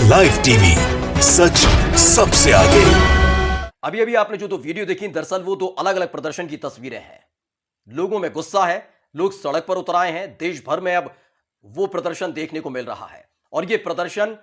Live TV, सच सबसे आगे। अभी अभी आपने जो दो वीडियो देखी, दरअसल वो दो अलग अलग प्रदर्शन की तस्वीरें हैं। लोगों में गुस्सा है, लोग सड़क पर उतर आए हैं। देश भर में अब वो प्रदर्शन देखने को मिल रहा है और ये प्रदर्शन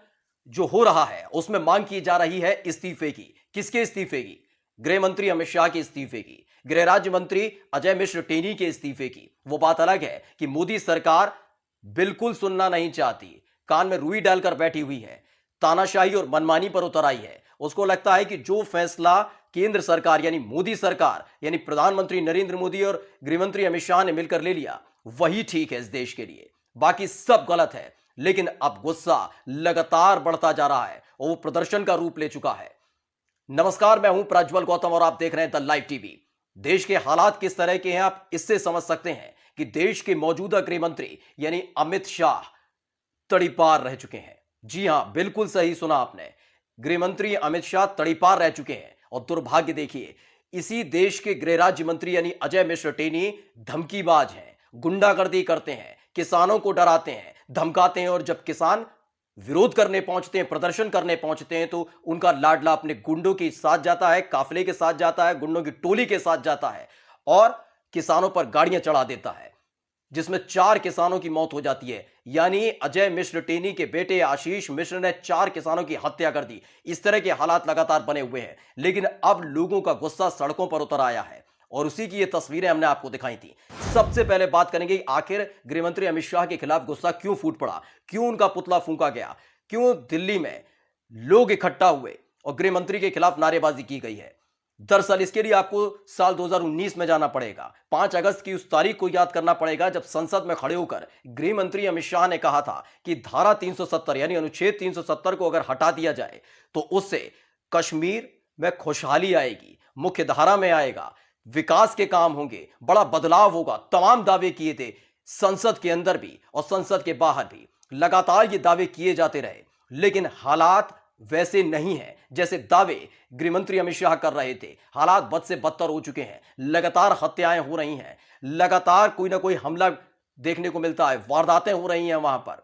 जो हो रहा है उसमें मांग की जा रही है इस्तीफे की। किसके इस्तीफे की? गृह मंत्री अमित शाह के इस्तीफे की, गृह राज्य मंत्री अजय मिश्र टेनी के इस्तीफे की। वो बात अलग है कि मोदी सरकार बिल्कुल सुनना नहीं चाहती, कान में रुई डालकर बैठी हुई है, तानाशाही और मनमानी पर उतर आई है। उसको लगता है कि जो फैसला केंद्र सरकार यानी मोदी सरकार यानी प्रधानमंत्री नरेंद्र मोदी और गृहमंत्री अमित शाह ने मिलकर ले लिया, वही ठीक है इस देश के लिए, बाकी सब गलत है। लेकिन अब गुस्सा लगातार बढ़ता जा रहा है और वो प्रदर्शन का रूप ले चुका है। नमस्कार, मैं हूं प्रज्वल गौतम और आप देख रहे हैं द लाइव टीवी। देश के हालात किस तरह के हैं आप इससे समझ सकते हैं कि देश के मौजूदा गृह मंत्री यानी अमित शाह तड़ीपार रह चुके हैं। जी हां, बिल्कुल सही सुना आपने, गृह मंत्री अमित शाह तड़ीपार रह चुके हैं। और दुर्भाग्य देखिए, इसी देश के गृह राज्य मंत्री यानी अजय मिश्र टेनी धमकीबाज हैं, गुंडागर्दी करते हैं, किसानों को डराते हैं, धमकाते हैं और जब किसान विरोध करने पहुंचते हैं, प्रदर्शन करने पहुंचते हैं तो उनका लाडला अपने गुंडों के साथ जाता है, काफिले के साथ जाता है, गुंडों की टोली के साथ जाता है और किसानों पर गाड़ियां चढ़ा देता है, जिसमें 4 किसानों की मौत हो जाती है। यानी अजय मिश्र टेनी के बेटे आशीष मिश्र ने 4 किसानों की हत्या कर दी। इस तरह के हालात लगातार बने हुए हैं, लेकिन अब लोगों का गुस्सा सड़कों पर उतर आया है और उसी की ये तस्वीरें हमने आपको दिखाई थी। सबसे पहले बात करेंगे आखिर गृहमंत्री अमित शाह के खिलाफ गुस्सा क्यों फूट पड़ा, क्यों उनका पुतला फूंका गया, क्यों दिल्ली में लोग इकट्ठा हुए और गृहमंत्री के खिलाफ नारेबाजी की गई है। दरअसल इसके लिए आपको साल 2019 में जाना पड़ेगा। 5 अगस्त की उस तारीख को याद करना पड़ेगा जब संसद में खड़े होकर गृह मंत्री अमित शाह ने कहा था कि धारा 370 यानी अनुच्छेद 370 को अगर हटा दिया जाए तो उससे कश्मीर में खुशहाली आएगी, मुख्य धारा में आएगा, विकास के काम होंगे, बड़ा बदलाव होगा। तमाम दावे किए थे संसद के अंदर भी और संसद के बाहर भी। लगातार ये दावे किए जाते रहे, लेकिन हालात वैसे नहीं है जैसे दावे गृहमंत्री अमित शाह कर रहे थे। हालात बद से बदतर हो चुके हैं, लगातार हत्याएं हो रही हैं, लगातार कोई ना कोई हमला देखने को मिलता है, वारदातें हो रही हैं वहां पर।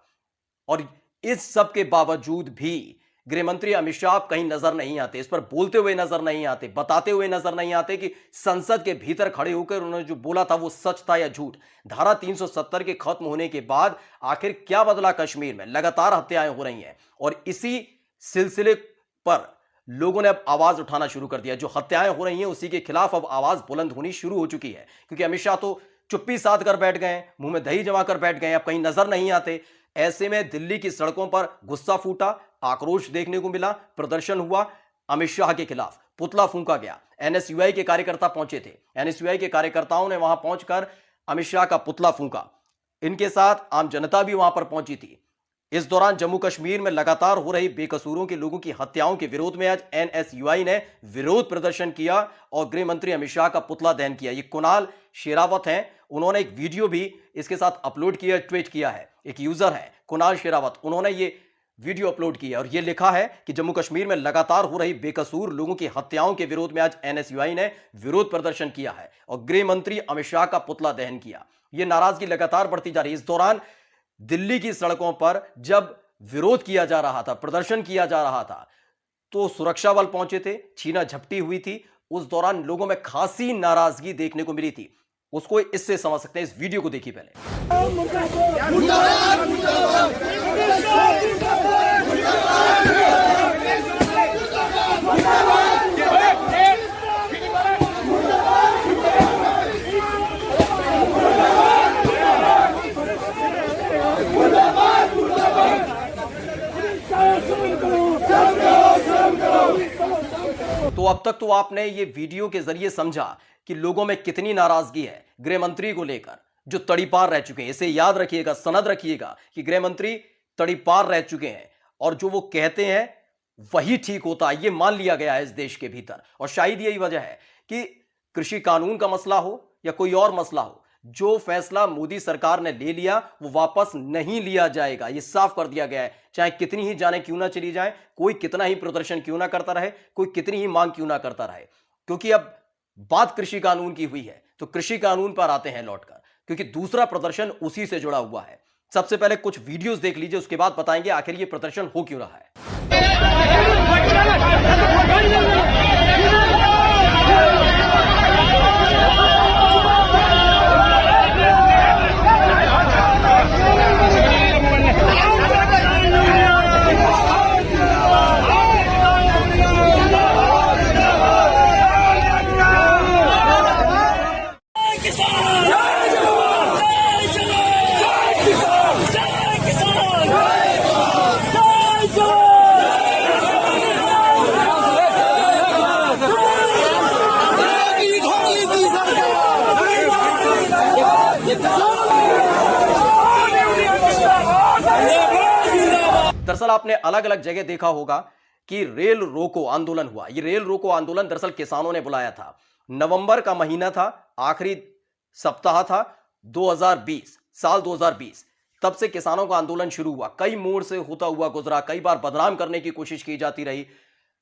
और इस सब के बावजूद भी गृहमंत्री अमित शाह कहीं नजर नहीं आते, इस पर बोलते हुए नजर नहीं आते, बताते हुए नजर नहीं आते कि संसद के भीतर खड़े होकर उन्होंने जो बोला था वो सच था या झूठ। धारा 370 के खत्म होने के बाद आखिर क्या बदला कश्मीर में? लगातार हत्याएं हो रही हैं और इसी सिलसिले पर लोगों ने अब आवाज उठाना शुरू कर दिया। जो हत्याएं हो रही हैं उसी के खिलाफ अब आवाज बुलंद होनी शुरू हो चुकी है, क्योंकि अमित शाह तो चुप्पी साध कर बैठ गए, मुंह में दही जमा कर बैठ गए, अब कहीं नजर नहीं आते। ऐसे में दिल्ली की सड़कों पर गुस्सा फूटा, आक्रोश देखने को मिला, प्रदर्शन हुआ, अमित शाह के खिलाफ पुतला फूंका गया। एनएसयूआई के कार्यकर्ता पहुंचे थे, एनएसयूआई के कार्यकर्ताओं ने वहां पहुंचकर अमित शाह का पुतला फूंका। इनके साथ आम जनता भी वहां पर पहुंची थी। इस दौरान जम्मू कश्मीर में लगातार हो रही बेकसूरों के लोगों की हत्याओं के विरोध में आज एनएसयूआई ने विरोध प्रदर्शन किया और गृह मंत्री अमित शाह का पुतला दहन किया। ये कुणाल शेरावत हैं, उन्होंने एक वीडियो भी इसके साथ अपलोड किया, ट्वीट किया है। एक यूजर है कुणाल शेरावत, उन्होंने ये वीडियो अपलोड किया और ये लिखा है कि जम्मू कश्मीर में लगातार हो रही बेकसूर लोगों की हत्याओं के विरोध में आज एनएसयूआई ने विरोध प्रदर्शन किया है और गृह मंत्री अमित शाह का पुतला दहन किया। यह नाराजगी लगातार बढ़ती जा रही है। इस दौरान दिल्ली की सड़कों पर जब विरोध किया जा रहा था, प्रदर्शन किया जा रहा था, तो सुरक्षा बल पहुंचे थे, छीना झपटी हुई थी। उस दौरान लोगों में खासी नाराजगी देखने को मिली थी। उसको इससे समझ सकते हैं, इस वीडियो को देखिए पहले। तो अब तक तो आपने ये वीडियो के जरिए समझा कि लोगों में कितनी नाराजगी है गृह मंत्री को लेकर, जो तड़ीपार रह चुके हैं। इसे याद रखिएगा, सनद रखिएगा कि गृह मंत्री तड़ीपार रह चुके हैं और जो वो कहते हैं वही ठीक होता है, ये मान लिया गया है इस देश के भीतर। और शायद यही वजह है कि कृषि कानून का मसला हो या कोई और मसला हो, जो फैसला मोदी सरकार ने ले लिया वो वापस नहीं लिया जाएगा, ये साफ कर दिया गया है। चाहे कितनी ही जाने क्यों ना चली जाए, कोई कितना ही प्रदर्शन क्यों ना करता रहे, कोई कितनी ही मांग क्यों ना करता रहे, क्योंकि अब बात कृषि कानून की हुई है तो कृषि कानून पर आते हैं लौटकर, क्योंकि दूसरा प्रदर्शन उसी से जुड़ा हुआ है। सबसे पहले कुछ वीडियोस देख लीजिए, उसके बाद बताएंगे आखिर ये प्रदर्शन हो क्यों रहा है। दरअसल आपने अलग अलग जगह देखा होगा कि रेल रोको आंदोलन हुआ। ये रेल रोको आंदोलन दरअसल किसानों ने बुलाया था। नवंबर का महीना था, आखिरी सप्ताह था 2020 साल 2020। तब से किसानों का आंदोलन शुरू हुआ, कई मोड़ से होता हुआ गुजरा, कई बार बदनाम करने की कोशिश की जाती रही।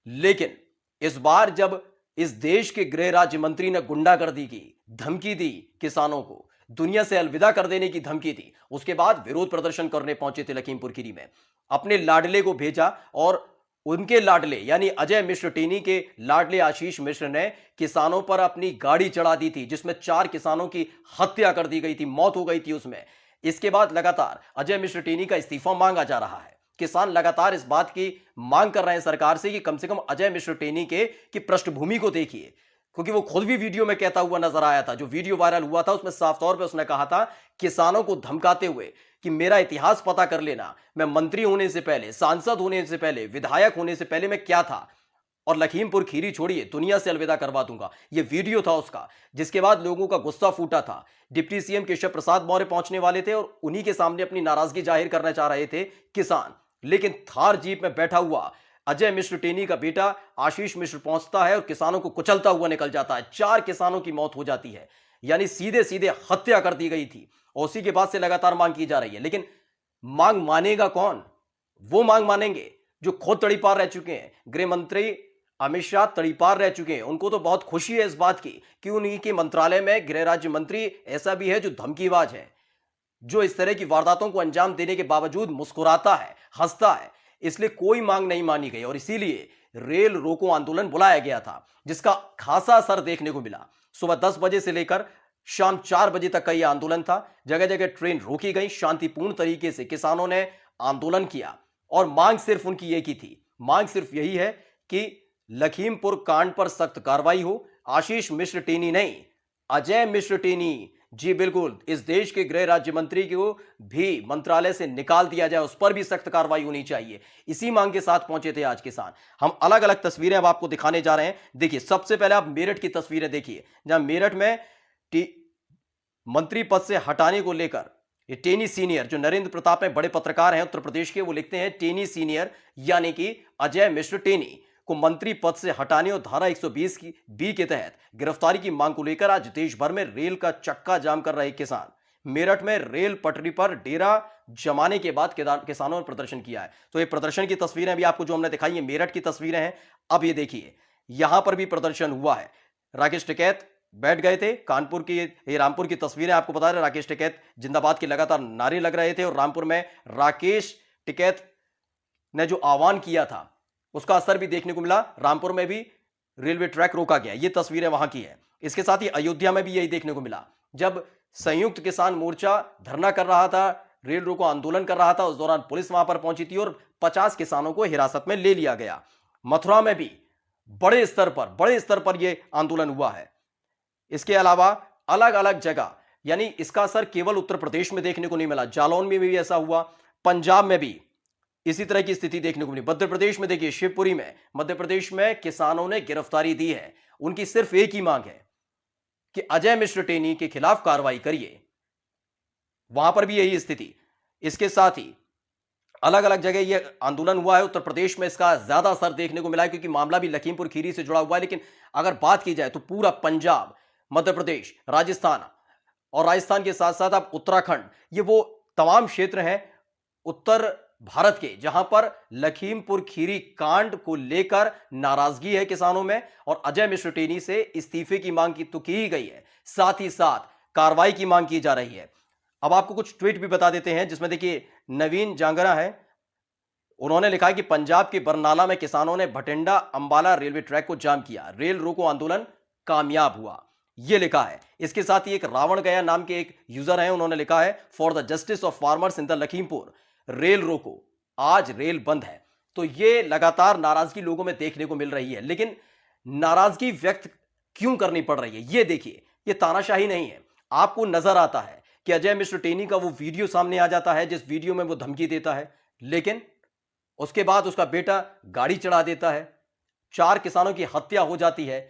लेकिन इस बार जब इस देश के गृह राज्य मंत्री ने गुंडागर्दी की, धमकी दी, किसानों को दुनिया से अलविदा कर देने की धमकी दी, उसके बाद विरोध प्रदर्शन करने पहुंचे थे लखीमपुर खीरी में। अपने लाडले को भेजा और उनके लाडले यानी अजय मिश्र टेनी के लाडले आशीष मिश्र ने किसानों पर अपनी गाड़ी चढ़ा दी थी, जिसमें 4 किसानों की हत्या कर दी गई थी, मौत हो गई थी उसमें। इसके बाद लगातार अजय मिश्र टेनी का इस्तीफा मांगा जा रहा है। किसान लगातार इस बात की मांग कर रहे हैं सरकार से कि कम से कम अजय मिश्र टेनी की पृष्ठभूमि को देखिए, क्योंकि वो खुद भी वीडियो में कहता हुआ नजर आया था। जो वीडियो वायरल हुआ था उसमें साफ तौर पे उसने कहा था किसानों को धमकाते हुए कि मेरा इतिहास पता कर लेना, मैं मंत्री होने से पहले, सांसद होने से पहले, विधायक होने से पहले मैं क्या था, और लखीमपुर खीरी छोड़िए दुनिया से अलविदा करवा दूंगा। यह वीडियो था उसका, जिसके बाद लोगों का गुस्सा फूटा था। डिप्टी सीएम केशव प्रसाद मौर्य पहुंचने वाले थे और उन्हीं के सामने अपनी नाराजगी जाहिर करना चाह रहे थे किसान। लेकिन थार जीप में बैठा हुआ अजय मिश्र टेनी का बेटा आशीष मिश्र पहुंचता है और किसानों को कुचलता हुआ निकल जाता है। 4 किसानों की मौत हो जाती है, यानी सीधे सीधे हत्या कर दी गई थी। और उसी के बाद से लगातार मांग की जा रही है। लेकिन मांग मानेगा कौन? वो मांग मानेंगे जो खुद तड़ीपार रह चुके हैं। गृह मंत्री अमित शाह तड़ीपार रह चुके हैं। उनको तो बहुत खुशी है इस बात की कि उन्हीं के मंत्रालय में गृह राज्य मंत्री ऐसा भी है जो धमकीबाज है, जो इस तरह की वारदातों को अंजाम देने के बावजूद मुस्कुराता है, हंसता है। इसलिए कोई मांग नहीं मानी गई और इसीलिए रेल रोको आंदोलन बुलाया गया था, जिसका खासा असर देखने को मिला। सुबह 10 बजे से लेकर शाम 4 बजे तक का यह आंदोलन था। जगह जगह ट्रेन रोकी गई। शांतिपूर्ण तरीके से किसानों ने आंदोलन किया और मांग सिर्फ उनकी एक ही थी। मांग सिर्फ यही है कि लखीमपुर कांड पर सख्त कार्रवाई हो। आशीष मिश्र टेनी नहीं, अजय मिश्र टेनी, जी बिल्कुल, इस देश के गृह राज्य मंत्री को भी मंत्रालय से निकाल दिया जाए, उस पर भी सख्त कार्रवाई होनी चाहिए। इसी मांग के साथ पहुंचे थे आज किसान। हम अलग अलग तस्वीरें अब आपको दिखाने जा रहे हैं। देखिए, सबसे पहले आप मेरठ की तस्वीरें देखिए, जहां मेरठ में मंत्री पद से हटाने को लेकर ये टेनी सीनियर, जो नरेंद्र प्रताप में बड़े पत्रकार हैं उत्तर प्रदेश के, वो लिखते हैं टेनी सीनियर यानी कि अजय मिश्र टेनी को मंत्री पद से हटाने और धारा 120 की बी के तहत गिरफ्तारी की मांग को लेकर आज देश भर में रेल का चक्का जाम कर रहे किसान। मेरठ में रेल पटरी पर डेरा जमाने के बाद किसानों ने प्रदर्शन किया है। तो ये प्रदर्शन की तस्वीरें भी आपको जो हमने दिखाई है मेरठ की तस्वीरें हैं। अब ये देखिए, यहां पर भी प्रदर्शन हुआ है। राकेश टिकैत बैठ गए थे। कानपुर की, ये रामपुर की तस्वीरें आपको बता रहे, राकेश टिकैत जिंदाबाद के लगातार नारे लग रहे थे और रामपुर में राकेश टिकैत ने जो आह्वान किया था उसका असर भी देखने को मिला। रामपुर में भी रेलवे ट्रैक रोका गया, ये तस्वीरें वहां की है। इसके साथ ही अयोध्या में भी यही देखने को मिला। जब संयुक्त किसान मोर्चा धरना कर रहा था, रेल रोको आंदोलन कर रहा था, उस दौरान पुलिस वहां पर पहुंची थी और 50 किसानों को हिरासत में ले लिया गया। मथुरा में भी बड़े स्तर पर यह आंदोलन हुआ है। इसके अलावा अलग अलग जगह, यानी इसका असर केवल उत्तर प्रदेश में देखने को नहीं मिला, जालौन में भी ऐसा हुआ, पंजाब में भी इसी तरह की स्थिति देखने को मिली। मध्य प्रदेश में देखिए, शिवपुरी में, मध्य प्रदेश में किसानों ने गिरफ्तारी दी है। उनकी सिर्फ एक ही मांग है कि अजय मिश्र टेनी के खिलाफ कार्रवाई करिए। वहां पर भी यही स्थिति। इसके साथ ही अलग अलग जगह यह आंदोलन हुआ है। उत्तर प्रदेश में इसका ज्यादा असर देखने को मिला है क्योंकि मामला भी लखीमपुर खीरी से जुड़ा हुआ है। लेकिन अगर बात की जाए तो पूरा पंजाब, मध्य प्रदेश, राजस्थान और राजस्थान के साथ साथ अब उत्तराखंड, ये वो तमाम क्षेत्र हैं उत्तर भारत के जहां पर लखीमपुर खीरी कांड को लेकर नाराजगी है किसानों में और अजय मिश्र टेनी से इस्तीफे की मांग की तो की ही गई है, साथ ही साथ कार्रवाई की मांग की जा रही है। अब आपको कुछ ट्वीट भी बता देते हैं, जिसमें देखिए नवीन जांगरा है, उन्होंने लिखा कि पंजाब के बरनाला में किसानों ने भटिंडा अंबाला रेलवे ट्रैक को जाम किया, रेल रोको आंदोलन कामयाब हुआ। यह लिखा है। इसके साथ ही एक रावण गया नाम के एक यूजर हैं, उन्होंने लिखा है for the justice of farmers in the Lakhimpur, rail रोको, आज रेल बंद है। तो ये लगातार नाराजगी लोगों में देखने को मिल रही है, लेकिन नाराजगी व्यक्त क्यों करनी पड़ रही है? ये देखिए, ये तानाशाही नहीं है। आपको नजर आता है कि अजय मिश्र टेनी का वो वीडियो सामने आ जाता है जिस वीडियो में वो धमकी देता है, लेकिन उसके बाद उसका बेटा गाड़ी चढ़ा देता है, 4 किसानों की हत्या हो जाती है।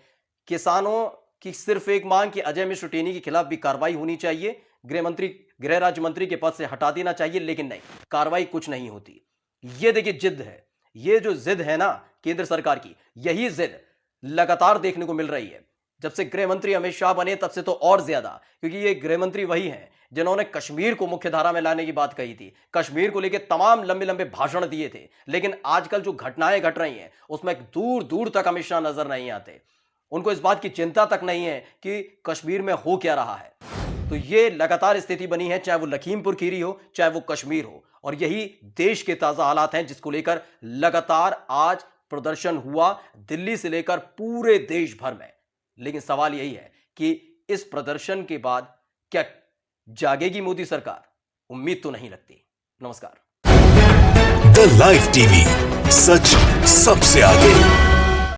किसानों की सिर्फ एक मांग कि अजय मिश्र टेनी के खिलाफ भी कार्रवाई होनी चाहिए, गृह राज्य मंत्री के पद से हटा देना चाहिए, लेकिन नहीं, कार्रवाई कुछ नहीं होती। ये देखिए जिद है, ये जो जिद है ना केंद्र सरकार की, यही जिद लगातार देखने को मिल रही है। जब से गृह मंत्री अमित शाह बने तब से तो और ज्यादा, क्योंकि ये गृह मंत्री वही हैं जिन्होंने कश्मीर को मुख्य धारा में लाने की बात कही थी, कश्मीर को लेकर तमाम लंबे लंबे भाषण दिए थे। लेकिन आजकल जो घटनाएं घट रही हैं उसमें दूर दूर तक अमित शाह नजर नहीं आते। उनको इस बात की चिंता तक नहीं है कि कश्मीर में हो क्या रहा है। तो ये लगातार स्थिति बनी है, चाहे वो लखीमपुर खीरी हो, चाहे वो कश्मीर हो, और यही देश के ताजा हालात हैं जिसको लेकर लगातार आज प्रदर्शन हुआ दिल्ली से लेकर पूरे देश भर में। लेकिन सवाल यही है कि इस प्रदर्शन के बाद क्या जागेगी मोदी सरकार? उम्मीद तो नहीं लगती। नमस्कार। द लाइव टीवी, सच सबसे आगे।